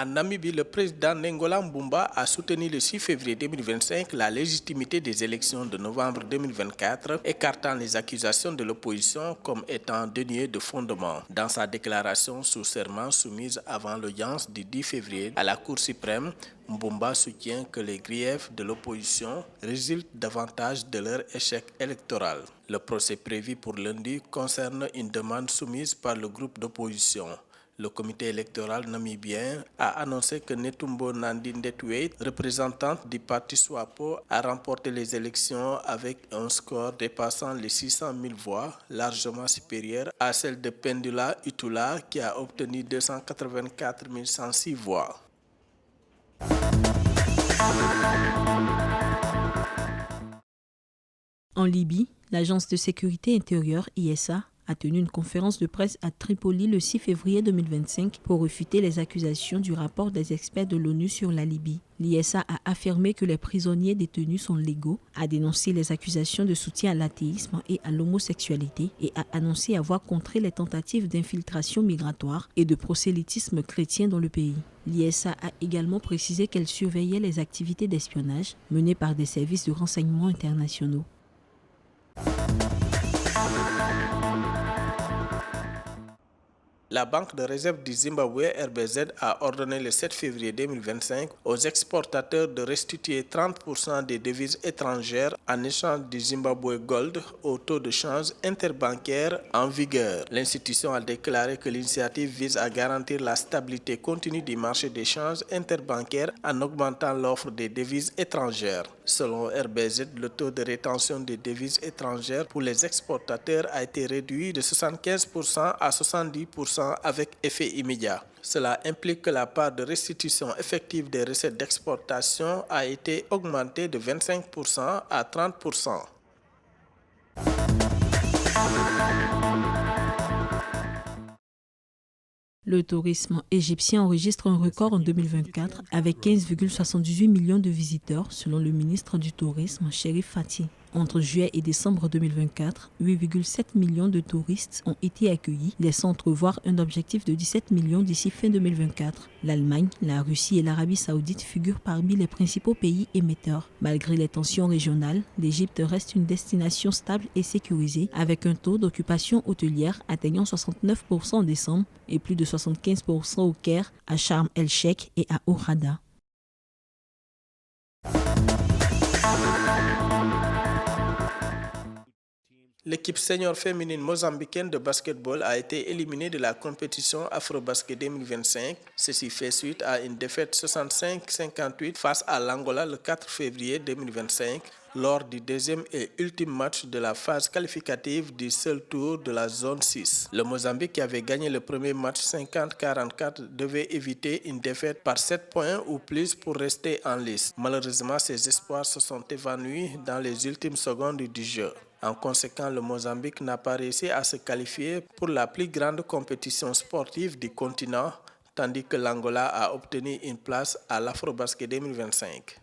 En Namibie, le président Nengola Mbumba a soutenu le 6 février 2025 la légitimité des élections de novembre 2024, écartant les accusations de l'opposition comme étant dénuées de fondement. Dans sa déclaration sous serment soumise avant l'audience du 10 février à la Cour suprême, Mbumba soutient que les griefs de l'opposition résultent davantage de leur échec électoral. Le procès prévu pour lundi concerne une demande soumise par le groupe d'opposition. Le comité électoral namibien a annoncé que Netumbo Nandi Ndetuey, représentante du parti SWAPO, a remporté les élections avec un score dépassant les 600 000 voix, largement supérieur à celle de Pendula Utula qui a obtenu 284 106 voix. En Libye, l'agence de sécurité intérieure ISA a tenu une conférence de presse à Tripoli le 6 février 2025 pour réfuter les accusations du rapport des experts de l'ONU sur la Libye. L'ISA a affirmé que les prisonniers détenus sont légaux, a dénoncé les accusations de soutien à l'athéisme et à l'homosexualité et a annoncé avoir contré les tentatives d'infiltration migratoire et de prosélytisme chrétien dans le pays. L'ISA a également précisé qu'elle surveillait les activités d'espionnage menées par des services de renseignement internationaux. La Banque de réserve du Zimbabwe, RBZ, a ordonné le 7 février 2025 aux exportateurs de restituer 30% des devises étrangères en échange du Zimbabwe Gold au taux de change interbancaire en vigueur. L'institution a déclaré que l'initiative vise à garantir la stabilité continue du marché des changes interbancaires en augmentant l'offre des devises étrangères. Selon RBZ, le taux de rétention des devises étrangères pour les exportateurs a été réduit de 75% à 70% avec effet immédiat. Cela implique que la part de restitution effective des recettes d'exportation a été augmentée de 25% à 30%. Le tourisme égyptien enregistre un record en 2024 avec 15,78 millions de visiteurs selon le ministre du Tourisme, Cherif Fati. Entre juillet et décembre 2024, 8,7 millions de touristes ont été accueillis, laissant entrevoir un objectif de 17 millions d'ici fin 2024. L'Allemagne, la Russie et l'Arabie saoudite figurent parmi les principaux pays émetteurs. Malgré les tensions régionales, l'Égypte reste une destination stable et sécurisée, avec un taux d'occupation hôtelière atteignant 69% en décembre et plus de 75% au Caire, à Sharm el-Sheikh et à Hurghada. L'équipe senior féminine mozambicaine de basketball a été éliminée de la compétition Afrobasket 2025. Ceci fait suite à une défaite 65-58 face à l'Angola le 4 février 2025 lors du deuxième et ultime match de la phase qualificative du seul tour de la zone 6. Le Mozambique, qui avait gagné le premier match 50-44, devait éviter une défaite par 7 points ou plus pour rester en lice. Malheureusement, ses espoirs se sont évanouis dans les ultimes secondes du jeu. En conséquence, le Mozambique n'a pas réussi à se qualifier pour la plus grande compétition sportive du continent, tandis que l'Angola a obtenu une place à l'Afrobasket 2025.